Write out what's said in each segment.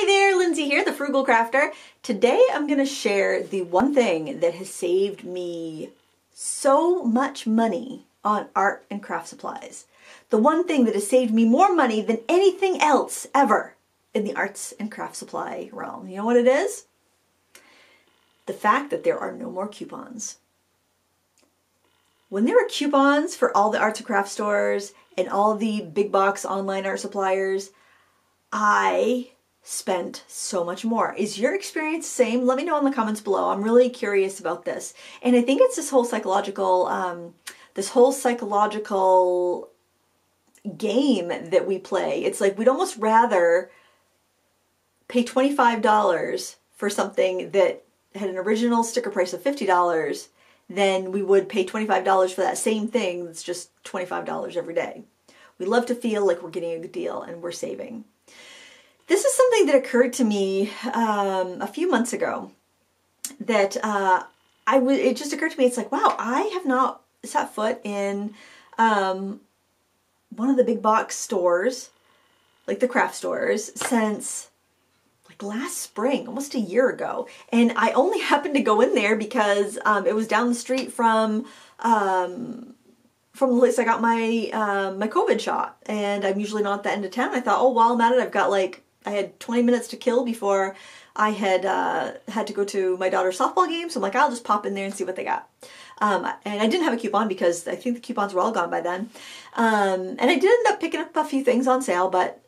Hi there, Lindsay here, the Frugal Crafter. Today I'm going to share the one thing that has saved me so much money on art and craft supplies. The one thing that has saved me more money than anything else ever in the arts and craft supply realm. You know what it is? The fact that there are no more coupons. When there were coupons for all the arts and craft stores and all the big box online art suppliers, I spent so much more. Is your experience the same? Let me know in the comments below. I'm really curious about this. And I think it's this whole psychological game that we play. It's like we'd almost rather pay $25 for something that had an original sticker price of $50 than we would pay $25 for that same thing that's just $25 every day. We love to feel like we're getting a good deal and we're saving. This is something that occurred to me a few months ago that it just occurred to me. It's like, wow, I have not set foot in one of the big box stores, like the craft stores, since like last spring, almost a year ago. And I only happened to go in there because it was down the street from the place I got my my COVID shot, and I'm usually not at the end of town. I thought, oh, while I'm at it, I had 20 minutes to kill before I had had to go to my daughter's softball game. So I'm like, I'll just pop in there and see what they got. And I didn't have a coupon because I think the coupons were all gone by then. And I did end up picking up a few things on sale, but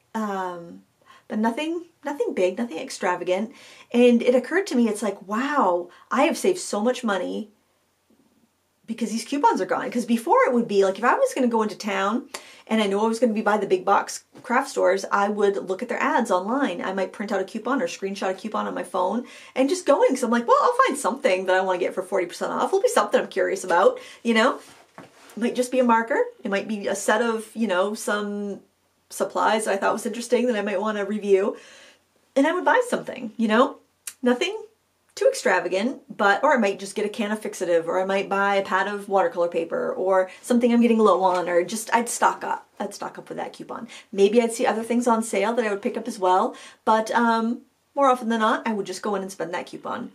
nothing big, nothing extravagant. And it occurred to me, it's like, wow, I have saved so much money because these coupons are gone. Because before it would be like, if I was going to go into town and I knew I was going to be by the big box craft stores, I would look at their ads online. I might print out a coupon or screenshot a coupon on my phone and just go in, because I'm like, well, I'll find something that I want to get for 40% off. It'll be something I'm curious about, you know? It might just be a marker. It might be a set of, you know, some supplies that I thought was interesting that I might want to review. And I would buy something, you know? Nothing too extravagant, or I might just get a can of fixative, or I might buy a pad of watercolor paper, or something I'm getting low on, or just I'd stock up. I'd stock up with that coupon. Maybe I'd see other things on sale that I would pick up as well, but more often than not, I would just go in and spend that coupon.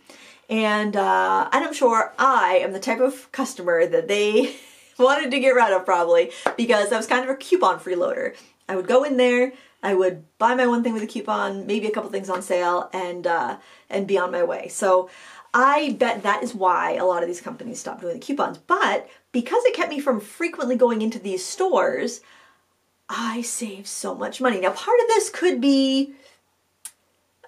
And I'm sure I am the type of customer that they wanted to get rid of, probably, because I was kind of a coupon freeloader. I would go in there, I would buy my one thing with a coupon, maybe a couple things on sale, and be on my way. So I bet that is why a lot of these companies stopped doing the coupons. But because it kept me from frequently going into these stores, I saved so much money. Now, part of this could be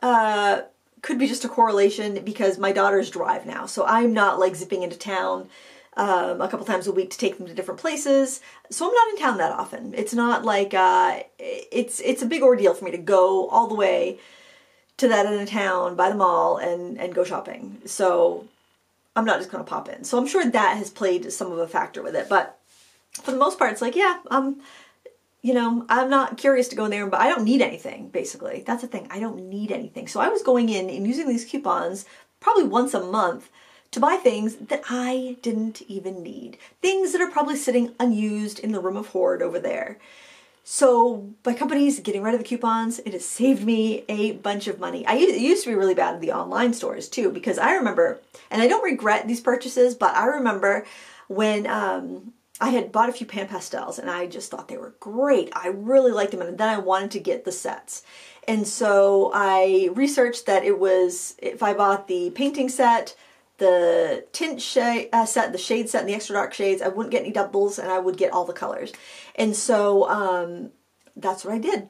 just a correlation because my daughters drive now, so I'm not like zipping into town a couple times a week to take them to different places. So I'm not in town that often. It's not like, it's a big ordeal for me to go all the way to that end of town, by the mall, and go shopping. So I'm not just going to pop in. So I'm sure that has played some of a factor with it. But for the most part, it's like, yeah, you know, I'm not curious to go in there, but I don't need anything, basically. That's the thing. I don't need anything. So I was going in and using these coupons probably once a month to buy things that I didn't even need. Things that are probably sitting unused in the room of hoard over there. So by companies getting rid of the coupons, it has saved me a bunch of money. It used to be really bad at the online stores too, because I remember, and I don't regret these purchases, but I remember when I had bought a few pan pastels and I just thought they were great. I really liked them, and then I wanted to get the sets. And so I researched that it was, if I bought the painting set, the tint set, the shade set, and the extra dark shades, I wouldn't get any doubles, and I would get all the colors. And so that's what I did.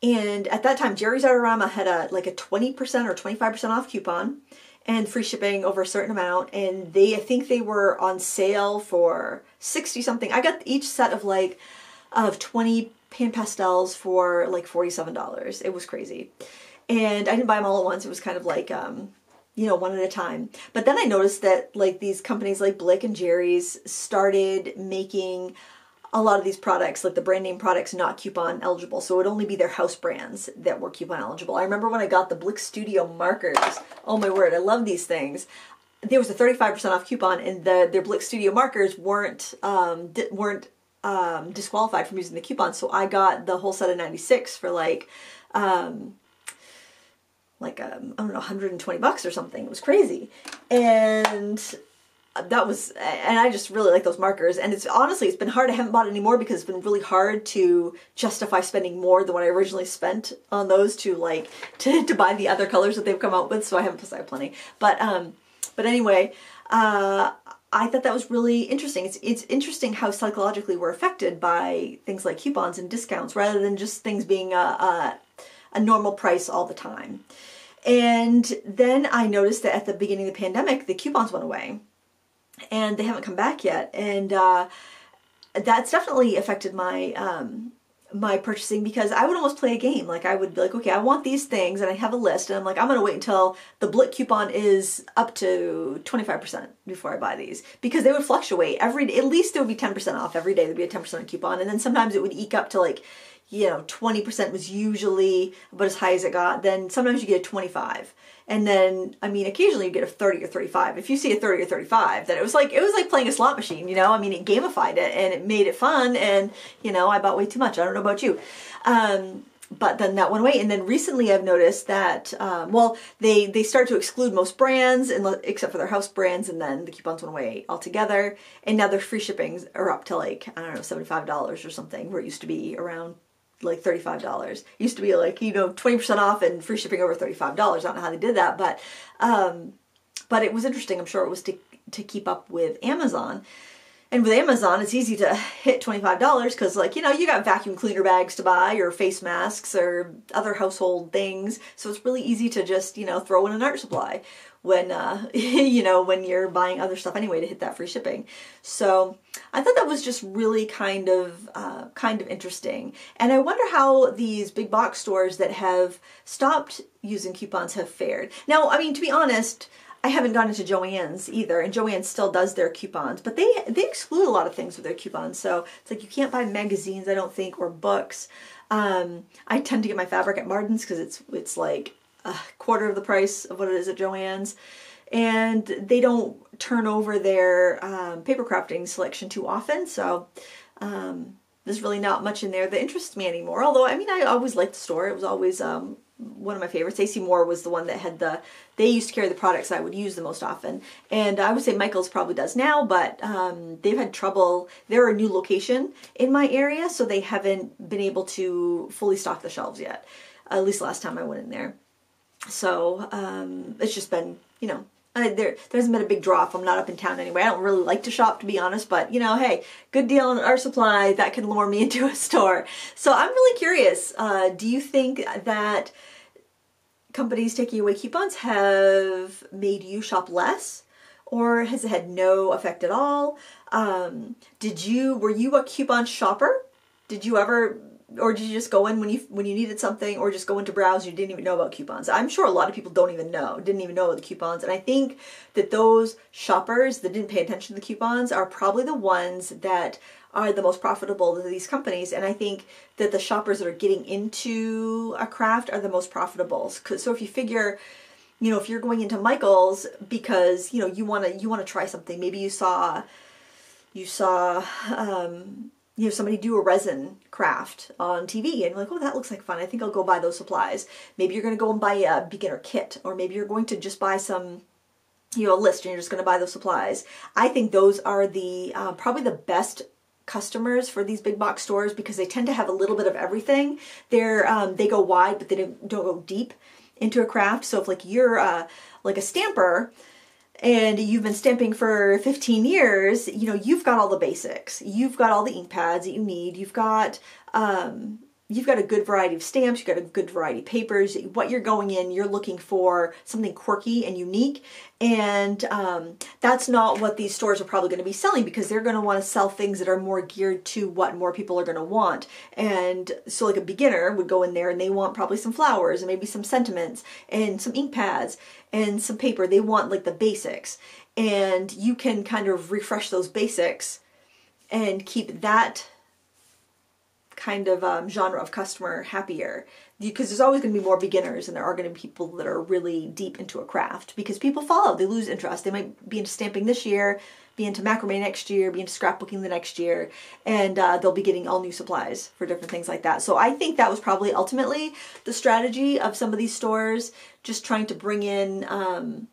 And at that time, Jerry's Artorama had like a 20% or 25% off coupon and free shipping over a certain amount. And I think they were on sale for 60 something. I got each set of 20 pan pastels for like $47. It was crazy. And I didn't buy them all at once. It was kind of like, you know, one at a time. But then I noticed that like these companies like Blick and Jerry's started making a lot of these products, like the brand name products, not coupon eligible. So it would only be their house brands that were coupon eligible. I remember when I got the Blick Studio markers. Oh my word, I love these things. There was a 35% off coupon, and their Blick Studio markers weren't disqualified from using the coupon. So I got the whole set of 96 for like like, I don't know, 120 bucks or something. It was crazy. And that was, and I just really like those markers. And it's honestly, it's been hard. I haven't bought it anymore because it's been really hard to justify spending more than what I originally spent on those to like, to buy the other colors that they've come out with. So I haven't, plus I have plenty. But anyway, I thought that was really interesting. It's interesting how psychologically we're affected by things like coupons and discounts rather than just things being a normal price all the time. And then I noticed that at the beginning of the pandemic, the coupons went away and they haven't come back yet. And that's definitely affected my my purchasing, because I would almost play a game. Like I would be like, okay, I want these things, and I have a list, and I'm like, I'm gonna wait until the Blick coupon is up to 25% before I buy these, because they would fluctuate every day. At least it would be 10% off every day. There'd be a 10% coupon, and then sometimes it would eke up to like, you know, 20% was usually about as high as it got. Then sometimes you get a 25. And then, I mean, occasionally you get a 30 or 35. If you see a 30 or 35, then it was like playing a slot machine, you know? I mean, it gamified it and it made it fun, and, you know, I bought way too much. I don't know about you. But then that went away. And then recently I've noticed that, well, they start to exclude most brands except for their house brands, and then the coupons went away altogether. And now their free shippings are up to like, I don't know, $75 or something, where it used to be around like $35. It used to be like, you know, 20% off and free shipping over $35. I don't know how they did that, but it was interesting. I'm sure it was to keep up with Amazon. And with Amazon, it's easy to hit $25 because, like, you know, you got vacuum cleaner bags to buy or face masks or other household things. So it's really easy to just, you know, throw in an art supply when, you know, when you're buying other stuff anyway to hit that free shipping. So I thought that was just really kind of interesting. And I wonder how these big box stores that have stopped using coupons have fared. Now, I mean, to be honest, I haven't gone into Joann's either, and Joann's still does their coupons, but they exclude a lot of things with their coupons. So it's like you can't buy magazines, I don't think, or books. I tend to get my fabric at Martin's because it's like a quarter of the price of what it is at Joann's, and they don't turn over their paper crafting selection too often. So there's really not much in there that interests me anymore. Although, I mean, I always liked the store. It was always one of my favorites. AC Moore was the one that had they used to carry the products I would use the most often. And I would say Michael's probably does now, but they've had trouble. They're a new location in my area, so they haven't been able to fully stock the shelves yet. At least last time I went in there. So it's just been, you know, there hasn't been a big draw if I'm not up in town anyway. I don't really like to shop, to be honest, but, you know, hey, good deal on art supply, that can lure me into a store. So I'm really curious, do you think that companies taking away coupons have made you shop less, or has it had no effect at all? Were you a coupon shopper? Did you ever, or did you just go in when you needed something, or just go in to browse, you didn't even know about coupons? I'm sure a lot of people didn't even know about the coupons, and I think that those shoppers that didn't pay attention to the coupons are probably the ones that are the most profitable to these companies. And I think that the shoppers that are getting into a craft are the most profitable. So if you figure, you know, if you're going into Michael's because, you know, you want to try something, maybe you saw you know, somebody do a resin craft on TV, and you're like, oh, that looks like fun. I think I'll go buy those supplies. Maybe you're going to go and buy a beginner kit, or maybe you're going to just buy some, you know, a list, and you're just going to buy those supplies. I think those are the probably the best customers for these big box stores, because they tend to have a little bit of everything. They go wide, but they don't go deep into a craft. So if like you're like a stamper and you've been stamping for 15 years, you know, you've got all the basics. You've got all the ink pads that you need. You've got a good variety of stamps. You've got a good variety of papers. What you're going in, you're looking for something quirky and unique. And that's not what these stores are probably going to be selling, because they're going to want to sell things that are more geared to what more people are going to want. And so like a beginner would go in there and they want probably some flowers and maybe some sentiments and some ink pads and some paper. They want like the basics. And you can kind of refresh those basics and keep that kind of genre of customer happier because there's always going to be more beginners and there are going to be people that are really deep into a craft, because people follow, they lose interest. They might be into stamping this year, be into macrame next year, be into scrapbooking the next year, and they'll be getting all new supplies for different things like that. So I think that was probably ultimately the strategy of some of these stores, just trying to bring in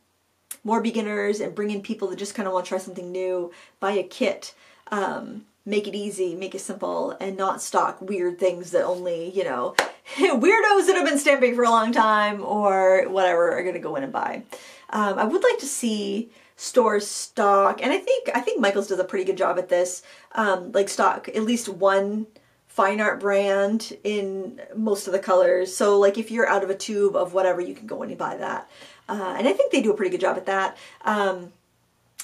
more beginners and bring in people that just kind of want to try something new, buy a kit, make it easy, make it simple, and not stock weird things that only, you know, weirdos that have been stamping for a long time or whatever are going to go in and buy. I would like to see stores stock, and I think Michaels does a pretty good job at this, like stock at least one fine art brand in most of the colors. So like if you're out of a tube of whatever, you can go in and buy that. And I think they do a pretty good job at that.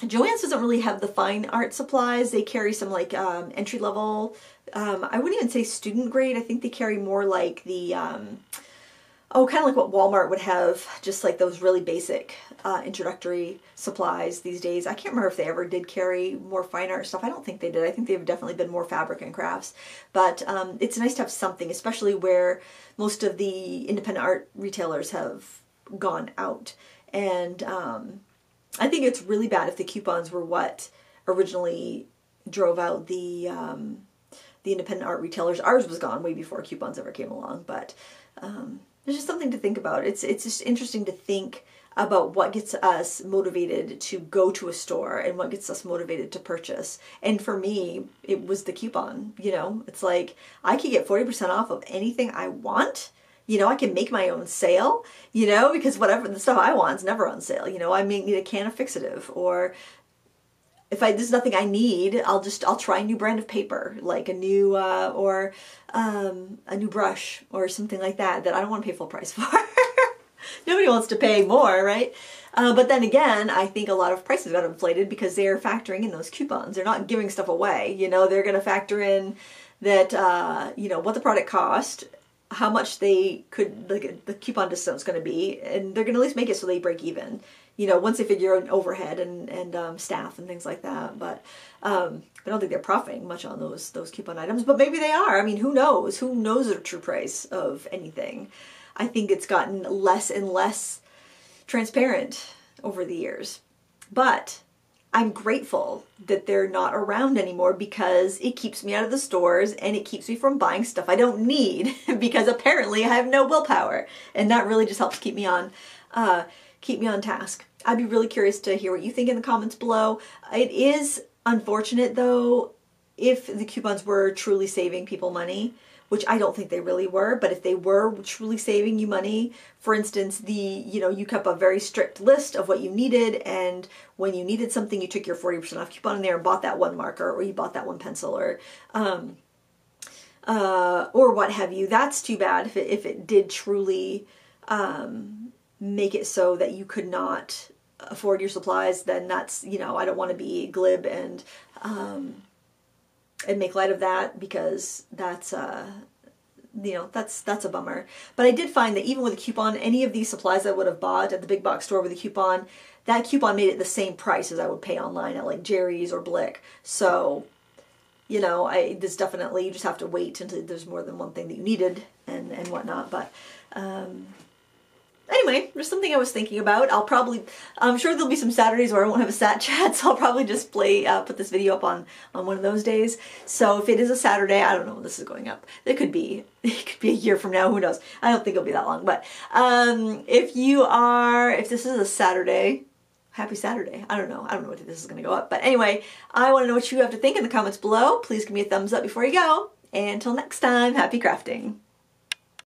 Joann's doesn't really have the fine art supplies. They carry some like entry level, I wouldn't even say student grade. I think they carry more like the, oh, kind of like what Walmart would have, just like those really basic introductory supplies these days. I can't remember if they ever did carry more fine art stuff. I don't think they did. I think they've definitely been more fabric and crafts. But it's nice to have something, especially where most of the independent art retailers have gone out. And I think it's really bad if the coupons were what originally drove out the independent art retailers. Ours was gone way before coupons ever came along, but there's just something to think about. It's just interesting to think about what gets us motivated to go to a store and what gets us motivated to purchase. And for me, it was the coupon. You know, it's like I could get 40% off of anything I want. You know, I can make my own sale, you know, because whatever the stuff I want is never on sale. You know, I may need a can of fixative, or if there's nothing I need, I'll try a new brand of paper, like a new, or a new brush or something like that I don't want to pay full price for. Nobody wants to pay more, right? But then again, I think a lot of prices got inflated because they're factoring in those coupons. They're not giving stuff away. You know, they're going to factor in that, you know, what the product cost, how much they could, the coupon discount is going to be, and they're going to at least make it so they break even. You know, once they figure out overhead and staff and things like that. But I don't think they're profiting much on those coupon items. But maybe they are. I mean, who knows? Who knows the true price of anything? I think it's gotten less and less transparent over the years. But I'm grateful that they're not around anymore, because it keeps me out of the stores and it keeps me from buying stuff I don't need because apparently I have no willpower. And that really just helps keep me on task. I'd be really curious to hear what you think in the comments below. It is unfortunate though, if the coupons were truly saving people money, which I don't think they really were, but if they were truly saving you money, for instance, you know, you kept a very strict list of what you needed, and when you needed something, you took your 40% off coupon in there and bought that one marker, or you bought that one pencil, or what have you. That's too bad if it did truly make it so that you could not afford your supplies. Then that's, you know, I don't want to be glib and make light of that, because that's you know, that's a bummer. But I did find that even with a coupon, any of these supplies I would have bought at the big box store with a coupon, that coupon made it the same price as I would pay online at like Jerry's or Blick. So, you know, this definitely, you just have to wait until there's more than one thing that you needed and whatnot. But anyway, there's something I was thinking about. I'm sure there'll be some Saturdays where I won't have a Sat Chat, so I'll probably just put this video up on one of those days. So if it is a Saturday, I don't know when this is going up. It could be a year from now, who knows? I don't think it'll be that long. But if this is a Saturday, happy Saturday. I don't know if this is going to go up. But anyway, I want to know what you have to think in the comments below. Please give me a thumbs up before you go. And until next time, happy crafting.